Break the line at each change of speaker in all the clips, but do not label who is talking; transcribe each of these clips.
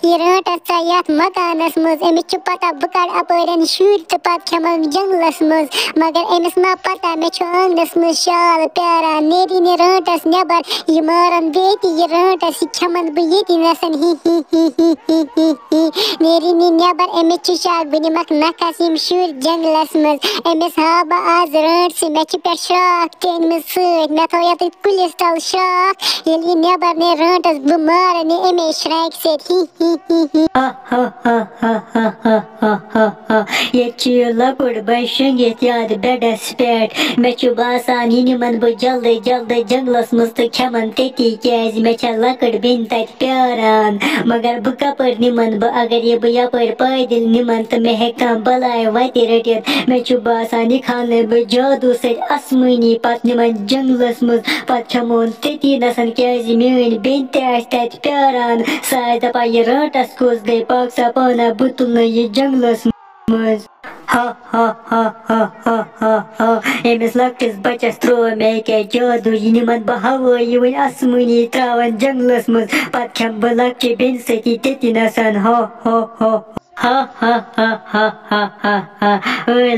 ये रटस सा यथ मकानस मज अमिस पता बह कड़ अपन शुर तो पत खेम जंगलस मज मगर अमिस मा पता मे आंगनस मज शाल प्यारान नेरी ने रटस नबर ये मारन बेटी ये रटस खेमन बह ये नसन नेरी ने नबर अमिस शाक बह निमक नखस यम शुर जंगलस मज अमिस हा बह आज रट मे पे शाख चेन सत मे थो ये कुलिस तल शाख ये नबर ने रटस बह मारन अमे श्राक
ये लकुड़ बह शंगित याद बेडस पे मे बासान यह निमन बह जल्दी जल्दी जंगलस मज तो खेमन तती क्या मे लकड़ बेन तत प्यारान मगर बह कपर निमन बह अगर ये बह यपर पैदल निमन तो मे हेका बलाय वत रटित मे बासान यह खान बह जादू सत आसमानी पत निमन जंगलस मज पत खेमोन तती नसन क्या मेन बेन तत प्यारान सा दपा ये रटस कुस गई पाक सा पाना बह तुल ये जंगलस मज अमिस लकटिस बचस त्रो मे क्या जादू यह निमन बह हवाई वन आसमानी त्रावन जंगलस मज पत खेम बह लकचि बेन सती तती नसन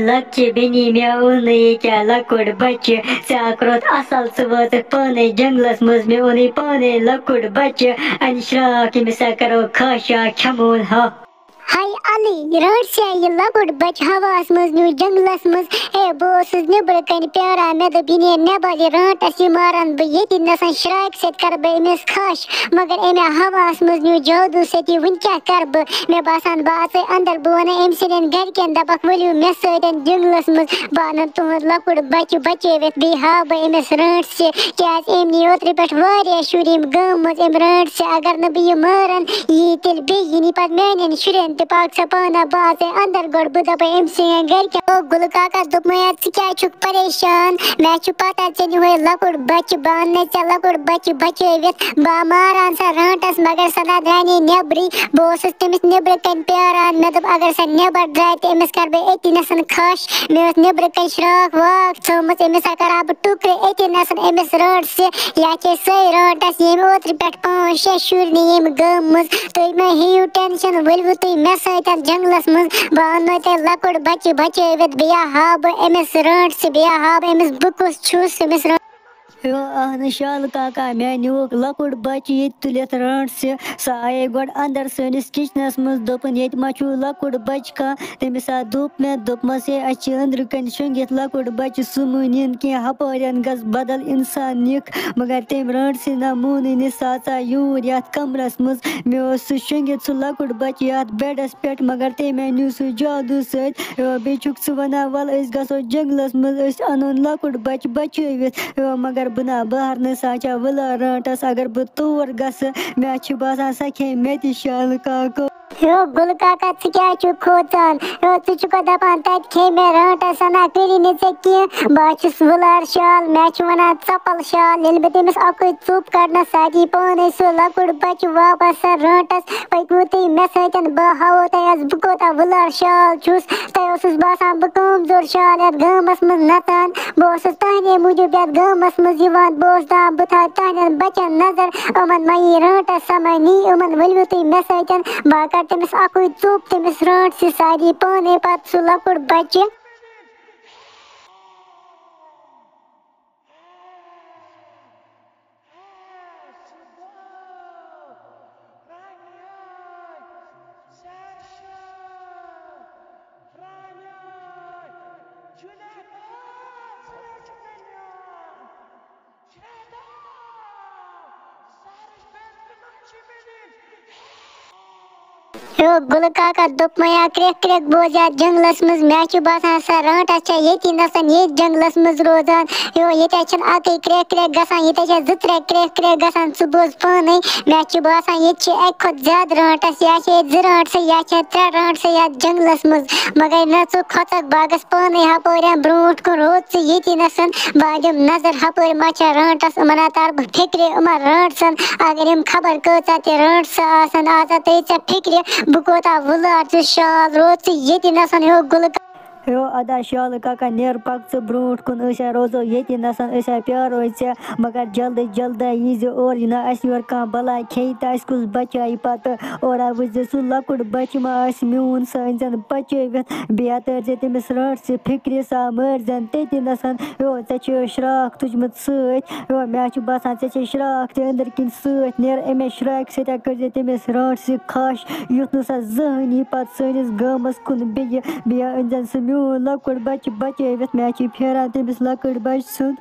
लकचि बेनी मे ओन ये लकुड़ बच्चे रोत असल सह वात पाने जंगलस मज मे ओन पाने लकुड़ बच्चे अन श्राक अमिस करो खाशा खेमोन
हाय अली रट से ये लकुड़ बच हवास मज न्यू जंगलस मज ए बस नबर कन प्यारा मे दप ये नबर ये रटस ये मारन बह ये नसन श्राक सत कर बह अमिस खश मगर अमे हवास मज न्यू जादू सत वन क्या कर बह मे बासान बह आचे अंदर बह वन अम सन गरकन दपक वलियो मे सतन जंगलस मज बह तुहद लकुड़ बच बचवित बह हा बह अमिस रट से क्या अम नी ओत्र पे वारिया शुर गम मज अम रट से अगर न बह यह मारन यी तेल बह यी पे मान शुरन पाक सा पाना बात अंदर गोड़ बह दप अम सन घर क्या गुल काका दोप क्या परेशान मे पता ऐ नुह लकुड़ बच बह अन लकुड़ बच बचवित बह मारान सा रटस मगर सदा द्राय नबरी बह तमिस नबर कन प्यारान मे दप अगर सा नबर द्राय तो अमिस कर बह अति नसन खश मे नबर कन श्राक वाक थोमुत अमिस करा बह टुक्र अति नसन अमिस रट से या सै रटस यम ओत्र पे 5-6 शुर यम गम मज तुम मे हेयू टेंशन वलवु तुम मे सतन जंगलस मज बह अनो ते लकुड़ बच बचवित बह हा बह अमिस रट से बह हा बह अमिस बह कुस छुस अमिस
अहन शाल काका मे नुक लकुड़ बच ये तुलित रट से सा आये गोड़ अंदर सनिस किचनस मज दोपन ये मा लकुड़ बच का तमिस दोप मे दोपमस अच्छे अंदर कन शंगित लकुड़ बच सुमुन कि हपारन गस बदल इंसान निक मगर तम रट से ना मून सा यूर ये कमरस मज मे सह शंगित सह लकुड़ बच ये बेडस पे मगर तमे नु सह जादू सत बे सह वन वल गो जंगलस मज अनोन लकुड़ बच बचवित मगर बना बहर सा वला रटस अगर बह तोर गस मे बासान सा खे मे शाल काको
गुल काका क्या खोचान दपान तत खे मे रटस ना करी कह बह वुलार शाल मे वन चपल शाल ये बह तमिस अक चुप कड़न सी पान सह लकुड़ बच वापस रटस पकमु तुम मे सतन बह हावो तह बह कोता वुलार शाल छुस तह बासान बह कमजोर शाल ये गमस मज नचान बह तहने मूजूब ये गमस मज बह दान बह था तहन बचन नजर अमन मा यी रटस समय नी अमन वलवु तुम मे सतन बह कर तमिस अक चुप तमिस रट से सारी पाने पत सह लकुड़ बच्चे गुल काका दोप मया क्रेक क्रेक बोज जंगलस मज मे बासान सा रटस ये नसन ये जंगलस मज रोजान ये अक क्रेक क्रेक गसान ये 2-3 क्रेक क्रेक गसान सह बोज पाने मे बासान ये अक ज्यादा रटस या 2 रट या 3 रट ये जंगलस मज मगर न खोचक बागस पाने हपर ब्रोट कुन रोज ये नसन बह दिम नजर हपर मा रटस अमन तरफ फिक्र अमन रटसन अगर यम खबर कचा रट आजा ते फिक्र बह कोता वुलार शाल रोज ये नसन गुल
हो अदा शाल काका नेर पक च ब्रोट कुन रोजो ये नसान प्यारो मगर जल्दी जल्दी यीज और ना योर कह बला खे तो कुछ बचाई पत और वुझ सह लकुट बच मा मून सन जन बचवित बे तरजे तमिस रट से फिक्र सा मर्जन ते नसान हो ऐ श्राक तुजमुत सो मे बसान ऐ श्राक ते अंदर किन सत नेर अमे श्राक सत्या कर तमिस रट से खश युथ सा जहनी पत सनिस गामस कुन बे अन जन सह मून लकुट बच बचवित मे फेरान तमिस लकुट बच सुन।